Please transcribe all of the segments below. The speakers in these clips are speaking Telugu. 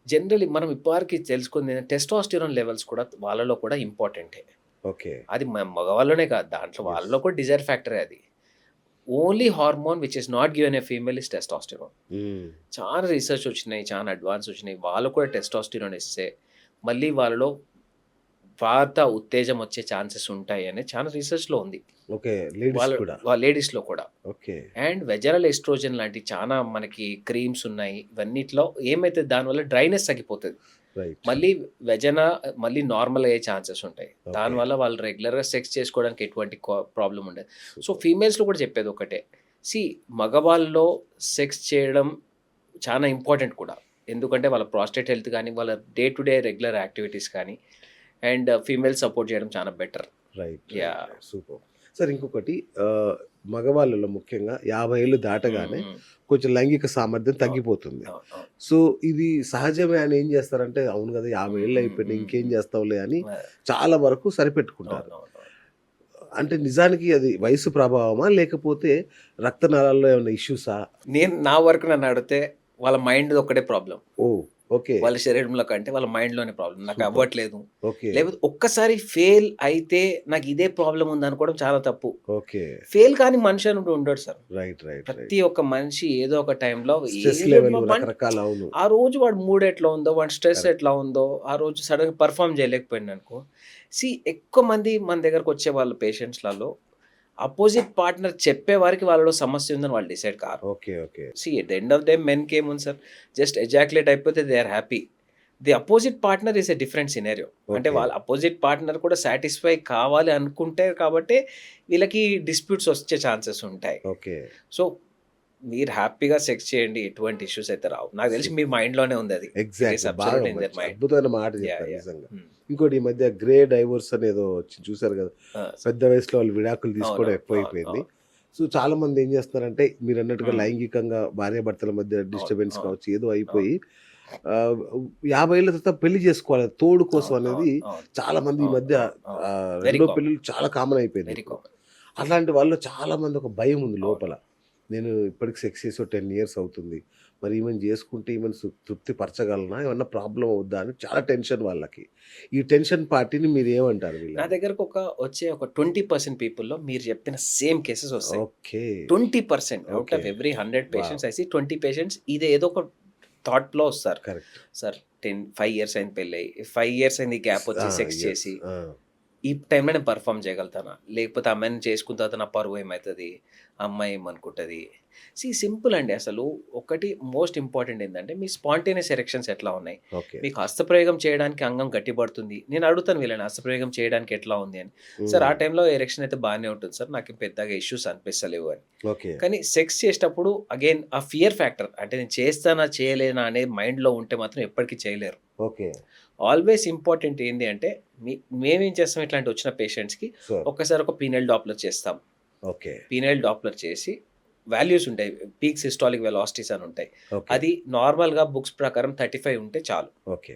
జనరల్లీ మనం ఇప్పటివరకి తెలుసుకుంది టెస్టోస్టిరాన్ లెవెల్స్ కూడా వాళ్ళలో కూడా ఇంపార్టెంటే. ఓకే. అది మగవాళ్ళలోనే కాదు. దాంట్లో యెస్. వాళ్ళలో కూడా డిజైర్ ఫ్యాక్టరే అది. Only hormone which is not given a female is testosterone. హ్మ్. చాలా రిసర్చ్ వచ్చినాయి. చాలా అడ్వాన్స్ వచ్చినాయి. వాళ్ళు కూడా టెస్టోస్టిరాన్ ఇస్తే మళ్ళీ వాళ్ళలో వాత ఉత్తేజం వచ్చే ఛాన్సెస్ ఉంటాయి అని చాలా రిసర్చ్‌లో ఉంది. ఓకే. లేడీస్ వాళ్ళ కూడా. లేడీస్‌లో కూడా. ఓకే. అండ్ వెజనల్ ఎస్ట్రోజన్ లాంటి చాలా మనకి క్రీమ్స్ ఉన్నాయి. ఇవన్నిట్లో ఏమైతే దానివల్ల డ్రైనెస్ తగ్గిపోతది. రైట్. మళ్ళీ వెజన మళ్ళీ నార్మల్ అయ్యే ఛాన్సెస్ ఉంటాయి. ఓకే. దానివల్ల వాళ్ళు రెగ్యులర్‌గా సెక్స్ చేసుకోవడానికి ఎటువంటి ప్రాబ్లమ్ ఉండదు. So, super. ఫీమేల్స్‌లో కూడా చెప్పేది ఒకటే. మగవాళ్ళలో సెక్స్ చేయడం చాలా ఇంపార్టెంట్ కూడా. ఎందుకంటే వాళ్ళ ప్రాస్టేట్ హెల్త్ గానీ, వాళ్ళ day to day regular activities కానీ అండ్ ఫీమేల్ సపోర్ట్ చేయడం చాలా better. Right. Yeah! Right. Super. Sir ఇంకొకటి మగవాళ్ళలో ముఖ్యంగా 50 ఏళ్ళు దాటగానే హ్మ్. కొంచెం లైంగిక సామర్థ్యం అవును. తగ్గిపోతుంది. అవును. అవును. సో, ఇది సహజమే అని ఏం చేస్తారంటే, అవును గదా! 50 ఏళ్ళు అయిపోయినాయి ఇంకేం చేస్తాంలే అని చాలా వరకు సరిపెట్టుకుంటారు. అవునవును. అంటే నిజానికి అది వయసు ప్రభావమా? లేకపోతే రక్తనాళాల్లో ఏమన్నా ఇష్యూసా? నా వరకు నన్నడిగితే వాళ్ళ మైండ్‌ది ఒక్కటే ప్రాబ్లమ్. ఓహ్! ఓకే. వాళ్ళ శరీరంలో కంటే వాళ్ళ మైండ్‌లోనే ప్రాబ్లమ్. నాకు సూపర్. అవ్వట్లేదు. ఓకే. లేకపోతే ఒక్కసారి ఫెయిల్ అయితే నాకు ఇదే ప్రాబ్లమ్ ఉందనుకోవడం చాలా తప్పు. ఓకే. ఫెయిల్ కాని మనిషి అని ఉండడు సార్. రైట్. రైట్. రైట్. ప్రతి ఒక్క మనిషి ఏదో ఒక టైంలో స్ట్రెస్ ఏదో లెవెల్ వన్ రకరకాల అవును. ఆ రోజు వాడి మూడ్ ఎట్లా ఉందో, వాడి స్ట్రెస్ కరెక్ట్. ఎట్లా ఉందో, ఆ రోజు సడెన్‌గా పెర్ఫార్మ్ చేయలేకపోయిండనుకో. ఎక్కువ మంది మన దగ్గరకొచ్చే వాళ్ళ పేషెంట్స్‌లలో అపోజిట్ పార్ట్నర్ చెప్పే వరకు వాళ్ళలో సమస్య ఉందని వాళ్ళు డిసైడ్ కారు. Okay. Okay. At the end of the day మెన్‌కేముంది సార్, జస్ట్ ఎజాక్యులేట్ అయిపోతే they are happy. The opposite partner is a different scenario. అంటే ఓకే. వాళ్ళ అపోజిట్ పార్ట్నర్ కూడా సాటిస్ఫై కావాలి అనుకుంటే కాబట్టే వీళ్ళకి డిస్ప్యూట్స్ వచ్చే ఛాన్సెస్ ఉంటాయి. ఓకే. సో, మీరు హ్యాపీగా సెక్స్ చేయండి. ఎటువంటి ఇష్యూస్ అయితే రావు. నాకు తెలిసి మీ సూపర్. మైండ్‌లోనే ఉందది. It is exactly. బాగా అబ్సల్యూట్‌లీ ఇన్ దేర్ మంచి మైండ్. అద్భుతమైన మాట యాహ్! చెప్పారు యాహ్! నిజంగా. హ్మ్. ఇంకోటి ఈ మధ్య గ్రే డైవోర్స్ అనేదో వచ్చింది చూసారు కదా! ఆ! పెద్ద వయసులో వాళ్ళు విడాకులు తీసుకోవడం అవునవును. అవును. ఎక్కువైపోయింది. అవును. సో, చాలామంది ఏం చేస్తున్నారంటే మీరన్నట్టుగా హ్మ్. లైంగికంగా భార్యాభర్తల మధ్య అవును. డిస్టర్బెన్స్ అవును. కావచ్చు ఏదో అవును. అయిపోయి 50 ఏళ్ల తర్వాత పెళ్లి చేసుకోవాలి. తోడు కోసం అవును. అనేది అవును. అవును. చాలామంది ఈ అవును. మధ్య అవును. అవును. వెరీ రెండో కామన్. పెళ్ళిళ్ళు చాలా కామన్ అయిపోయింది వెరీ ఇప్పుడు. కామన్. అలాంటి వాళ్ళలో చాలామంది ఒక భయం ఉంది అవును. లోపల. నేను ఇప్పటికి సెక్స్ చేసి ఓ 10 ఇయర్స్ అవుతుంది. మరి ఈమెను చేసుకుంటే ఈమెను తృప్తి పరచగలనా? ఏమన్నా ప్రాబ్లమ్ అవుద్దా? అని చాలా టెన్షన్ వాళ్ళకి. ఈ టెన్షన్ పార్టీని మీరేమంటారు నా వీళ్ళని? దగ్గరకు వచ్చే ఒక 20% పీపుల్‌లో మీరు చెప్పిన సేమ్ కేసెస్ వస్తాయి. Okay. 20% out okay. Of every 100 wow! Patients 20 patients ఇది ఏదో ఒక థాట్‌లో వస్తారు. కరెక్ట్. సార్ 5 ఇయర్స్ అయింది పెళ్లయ్యి. 5 ఇయర్స్ అయింది గ్యాప్ ఆ! వచ్చి సెక్స్ యెస్. చేసి. ఆ! ఈ టైంలో నేను పెర్ఫార్మ్ చేయగలుగుతానా? లేకపోతే ఆ అమ్మాయిని చేసుకున్న తర్వాత నా పరువు ఏమైతది? ఆ అమ్మాయి ఏమనుకుంటది? సింపుల్ అండి అసలు. ఒకటి మోస్ట్ ఇంపార్టెంట్ ఏందంటే మీ స్పాంటేనియస్ ఎరెక్షన్స్ ఎట్లా ఉన్నాయి? ఓకే. మీకు హస్తప్రయోగం చేయడానికి అంగం గట్టిపడుతుంది. నేను అడుగుతాను వీళ్ళని హస్తప్రయోగం చేయడానికి ఎట్లా ఉంది అని. సార్ ఆ హ్మ్. టైంలో ఎరెక్షన్ అయితే బానే ఉంటుంది సార్. నాకేం పెద్దగా ఇష్యూస్ అనిపిస్తలేవు అని. ఓకే. కానీ సెక్స్ చేసేటప్పుడు అగైన్ ఆ ఫియర్ ఫ్యాక్టర్ అంటే నేను చేస్తానా? చేయలేనా? అనే మైండ్‌లో ఉంటే మాత్రం ఎప్పటికి చేయలేరు. ఓకే. ఆల్వేస్ ఇంపార్టెంట్ ఏంది అంటే మేమేం చేస్తాం ఇట్లాంటి వచ్చిన పేషెంట్స్‌కి షూర్. ఒక్కసారి ఒక పీనల్ డాప్లర్ చేస్తాం. ఓకే. పీనల్ డాప్లర్ చేసి వాల్యూస్ ఉంటాయి. పీక్ సిస్టాలిక్ వెలాసిటీస్ అని ఉంటాయి. ఓకే. అది నార్మల్‌గా బుక్స్ ప్రకారం 35 ఉంటే చాలు. ఓకే.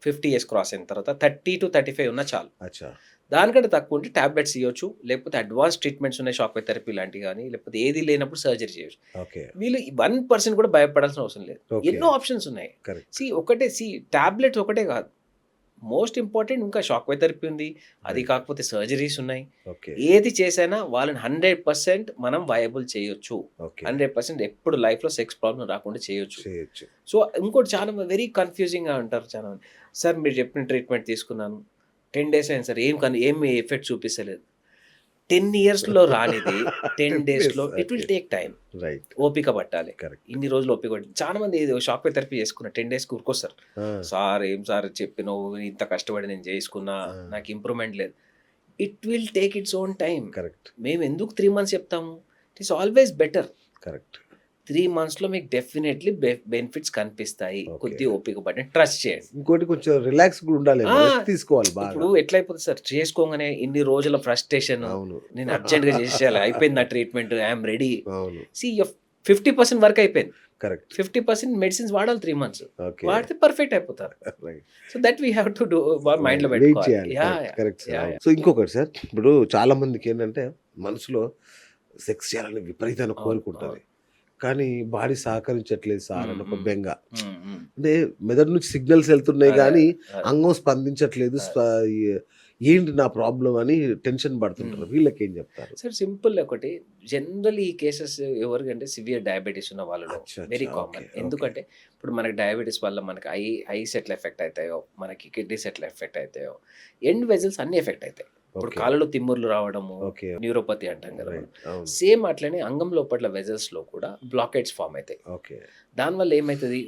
50 ఇయర్స్ క్రాస్ అయిన తర్వాత 30-35 ఉన్నా చాలు. అచ్చా! దానికంటే తక్కువ ఉంటే టాబ్లెట్స్ ఇయ్యొచ్చు. లేకపోతే అడ్వాన్స్ ట్రీట్మెంట్స్ ఉన్నాయి షాక్ వేవ్ థెరపీ లాంటివి గాని, లేకపోతే ఏది లేనప్పుడు సర్జరీ చేయొచ్చు. ఓకే. వీళ్ళు 1% కూడా భయపడాల్సిన అవసరం లేదు. ఓకే. ఎన్నో ఆప్షన్స్ ఉన్నాయి. కరెక్ట్. టాబ్లెట్స్ ఒకటే కాదు. మోస్ట్ ఇంపార్టెంట్ ఇంకా షాక్ వేవ్ థెరపీ ఉంది. అది రైట్. కాకపోతే సర్జరీస్ ఉన్నాయి. ఓకే. ఏది చేసైనా వాళ్ళని 100% మనం వయబుల్ చేయొచ్చు. ఓకే. 100% ఎప్పుడు లైఫ్‌లో సెక్స్ ప్రాబ్లమ్ రాకుండా చేయొచ్చు. చేయొచ్చు. సో, ఇంకోటి చాలా వెరీ కన్‌ఫ్యూజింగ్‌గా అంటారు చాలామంది. సార్ మీరు చెప్పిన ట్రీట్మెంట్ తీసుకున్నాను. 10 డేస్ అయింది సార్. ఏమి ఎఫెక్ట్ చూపిస్తలేదు. 10 ఇయర్స్‌లో రానిది 10 10 డేస్. డేస్‌లో it okay. Will take time. Right. ఓపిక పట్టాలి. కరెక్ట్. ఇన్ని రోజులు ఓపిక పట్టాలి. చాలా మంది షాక్ వేవ్ థెరపీ చేసుకున్న 10 డేస్‌కి ఉరుకొస్తారు. ఆ! సార్ ఏం సార్ చెప్పినవు ఇంత కష్టపడి నేను చేసుకున్నా. ఆ! నాకు ఇంప్రూవ్‌మెంట్ లేదు. It will take its own time. Correct. మేము ఎందుకు 3 మంత్స్ చెప్తాము. It is always better. Correct. 3 మంత్స్‌లో మీకు డెఫినైట్లీ బెనిఫిట్స్ కనిపిస్తాయి. ఓకే. కొద్దిగా ఓపిక పట్టండి. ట్రస్ట్ చేయండి. ఇంకోటి కొంచెం రిలాక్స్ కూడా ఉండాలేమో. ఆ! రెస్ట్ తీసుకోవాలి ఇప్పుడు బాగా. ఎట్లయిపోతది సార్ చేసుకోంగానే ఇన్ని రోజుల ఫ్రస్ట్రేషన్ అవును. నేను అర్జెంట్‌గా చేసేయాలి. అయిపోయింది నా ట్రీట్మెంట్. I am ready. అవును. సీ యువర్ 50% వర్క్ అయిపోయింది. కరెక్ట్. 50% మెడిసిన్స్ వాడాలి 3 మంత్స్. ఓకే. వాడితే పర్ఫెక్ట్ అయిపోతారు. Right. So that we have to మైండ్‌లో వెయిట్ పెట్టుకోవాలి. చేయాలి. కరెక్ట్. Correct sir. యాహ్! అవును. యాహ్! సో ఇంకొకటి సార్, ఇప్పుడు చాలా మందికేంటంటే మనసులో సెక్స్ చేయాలని విపరీతమైన అవును. కోరిక ఉంటది. అవును. కానీ బాడీ సహకరించట్లేదు సార్ అని ఒక మ్మ్. బెంగ. మ్మ్. అంటే మెదడు నుంచి సిగ్నల్స్ వెళ్తున్నాయి అదే, కానీ అదే. అంగం స్పందించట్లేదు. ఏంటి నా ప్రాబ్లం అని టెన్షన్ పడుతుంటారు. వీళ్ళకి ఏం చెప్తారు? సార్ సింపుల్ ఒకటి, జనరల్ ఈ కేసెస్ ఎవరికంటే సివియర్ డయాబెటీస్ ఉన్న వాళ్ళలో అచ్చా, వెరీ అచ్చా, కామన్. ఓకే, ఎందుకంటే ఇప్పుడు మనకి డయాబెటీస్ వల్ల మనకి ఐస్ ఎట్లా ఎఫెక్ట్ అవుతాయో, మనకి కిడ్నీస్ ఎట్లా ఎఫెక్ట్ అవుతాయో, ఎండ్ వెజల్స్ అన్ని ఎఫెక్ట్ అవుతాయి. ఇప్పుడు ఓకే, కాళ్ళలో తిమ్ముర్లు రావడము, ఓకే, న్యూరోపతి అంటాం కదా మనం. రైట్, అవును, సేమ్ అట్లనే అంగం లోపల వెజల్స్ లో కూడా బ్లాకేట్స్ ఫామ్ అవుతాయి. ఓకే, దానివల్ల ఏమవుతుంది,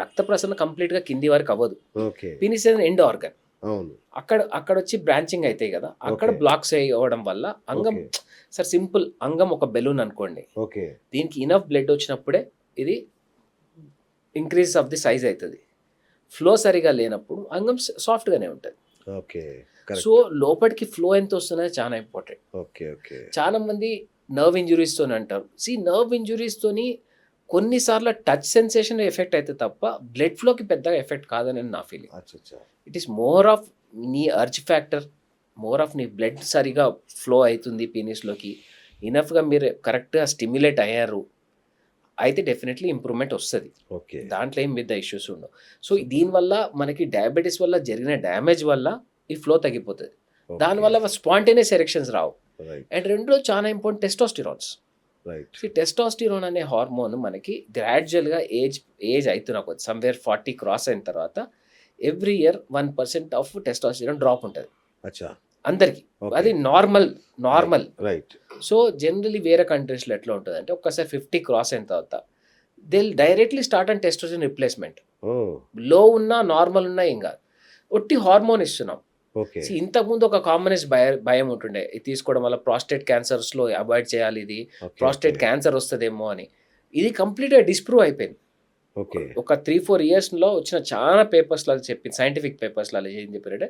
రక్త ప్రసరణ కంప్లీట్ గా కింది వరకు అవ్వదు. ఓకే, పీనిస్ అనేది ఎండ్ ఆర్గన్, అవును, అక్కడ వచ్చి బ్రాంచింగ్ అవుతాయి కదా, అక్కడ ఓకే, బ్లాక్స్ అవ్వడం వల్ల అంగం, ఓకే, సార్ సింపుల్, అంగం ఒక బెలూన్ అనుకోండి, ఓకే, దీనికి ఇనఫ్ బ్లడ్ వచ్చినప్పుడే ఇది ఇంక్రీజ్ ఆఫ్ ది సైజ్ అవుతుంది. ఫ్లో సరిగా లేనప్పుడు అంగం సాఫ్ట్గానే ఉంటుంది. ఓకే, సో కరెక్ట్, లోపలికి ఫ్లో ఎంత వస్తున్నది చాలా ఇంపార్టెంట్. ఓకే, ఓకే, చాలా మంది నర్వ్ ఇంజురీస్తో అంటారు. నర్వ్ ఇంజురీస్తోని కొన్నిసార్లు టచ్ సెన్సేషన్ ఎఫెక్ట్ అయితే తప్ప బ్లడ్ ఫ్లోకి పెద్దగా ఎఫెక్ట్ కాదని నా ఫీలింగ్. అచ్చా, ఇట్ ఈస్ మోర్ ఆఫ్ నీ అర్జ్ ఫ్యాక్టర్, మోర్ ఆఫ్ నీ బ్లడ్ సరిగా ఫ్లో అవుతుంది పీనిస్లోకి, ఇనఫ్గా మీరు కరెక్ట్గా స్టిమ్యులేట్ అయ్యారు అయితే డెఫినెట్లీ ఇంప్రూవ్మెంట్ వస్తుంది. ఓకే, దాంట్లో ఏం పెద్ద ఇష్యూస్ ఉండవు. సో దీనివల్ల మనకి డయాబెటీస్ వల్ల జరిగిన డ్యామేజ్ వల్ల ఈ ఫ్లో తగ్గిపోతుంది. దానివల్ల spontaneous erections Rao. Right, and రెండో చాలా ఇంపార్టెంట్ టెస్టోస్టిరాన్స్. రైట్, టెస్టోస్టిరోన్ అనే హార్మోన్ మనకి గ్రాడ్యువల్గా ఏజ్ అవుతున్న కొద్ది సమ్వేర్ 40 క్రాస్ అయిన తర్వాత every year 1% of testosterone drop ఉంటుంది అచ్చా, అందరికి. ఓకే, అది నార్మల్. రైట్, సో జనరలీ వేరే కంట్రీస్లో ఎట్లా ఉంటుంది అంటే ఒక్కసారి 50 క్రాస్ అయిన తర్వాత they directly start and testosterone replacement. ఓ, లో ఉన్నా నార్మల్ ఉన్నా ఏం కాదు, ఒట్టి హార్మోన్ ఇస్తున్నాం. ఓకే, ఇంతకుముందు ఒక కామనెస్ట్ భయం ఉంటుండే, ఇది తీసుకోవడం వల్ల ప్రాస్టేట్ క్యాన్సర్స్లో అవాయిడ్ చేయాలి, ఇది ఓకే, ప్రాస్టేట్ ఓకే, క్యాన్సర్ వస్తుందేమో అని. ఇది కంప్లీట్గా డిస్ప్రూవ్ అయిపోయింది. ఓకే, ఒక 3-4 ఇయర్స్లో వచ్చిన చాలా పేపర్స్లో చెప్పింది, సైంటిఫిక్ పేపర్స్లో ఏం చెప్పారంటే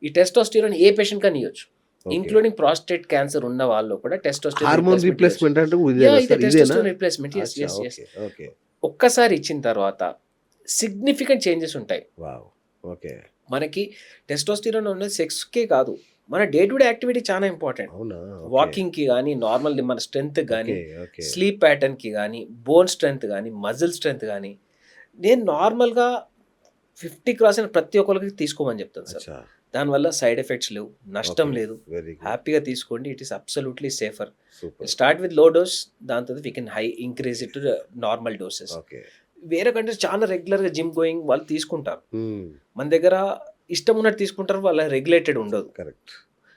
ఈ టెస్టోస్టిరోన్ ఏ పేషెంట్ కానీ ఇవ్వచ్చు, ఓకే. ఇంక్లూడింగ్ ప్రాస్టేట్ క్యాన్సర్ ఉన్న వాళ్ళు కూడా హార్మోన్ రిప్లేస్మెంట్ అంటే టెస్టోస్టిరోన్ రిప్లేస్మెంట్. ఓకే, ఒక్కసారి ఇచ్చిన తర్వాత సిగ్నిఫికెంట్ చేంజెస్ ఉంటాయి. వావ్, ఓకే, మనకి టెస్టోస్టిరోన్ ఉన్నది సెక్స్కే కాదు, మన డే టు డే యాక్టివిటీ చాలా ఇంపార్టెంట్. అవునా, వాకింగ్కి కానీ, నార్మల్ మన స్ట్రెంగ్త్ కానీ, ఓకే, ఓకే, స్లీప్ ప్యాటర్న్కి కానీ, బోన్ స్ట్రెంగ్త్ కానీ, మజిల్ స్ట్రెంగ్త్ కానీ, నేను నార్మల్గా 50 క్రాస్ అయిన ప్రతి ఒక్కరికి తీసుకోమని చెప్తాను సార్. అచ్చా, దానివల్ల సైడ్ ఎఫెక్ట్స్ లేవు, నష్టం ఓకే, లేదు, వెరీ గుడ్, హ్యాపీగా తీసుకోండి. It is absolutely safer. Super, start with low dose, దాని తర్వాత we can increase it to normal doses. Okay, వేరే కంట్రీస్ చాలా రెగ్యులర్గా జిమ్ గోయింగ్ వాళ్ళు తీసుకుంటారు, మ్మ్, మన దగ్గర ఇష్టం ఉన్నట్టు తీసుకుంటారు, వాళ్ళ రెగ్యులేటెడ్ ఉండదు. కరెక్ట్,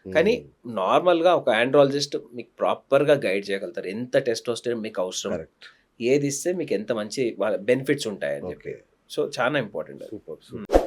కానీ నార్మల్గా ఒక ఆండ్రాలజిస్ట్ మీకు ప్రాపర్గా గైడ్ చేయగలుగుతారు ఎంత టెస్టోస్టెరాన్ మీకు అవసరం, కరెక్ట్, ఏది ఇస్తే మీకు ఎంత మంచి బెనిఫిట్స్ ఉంటాయని చెప్పి. ఓకే, సో చాలా ఇంపార్టెంట్. Super, super.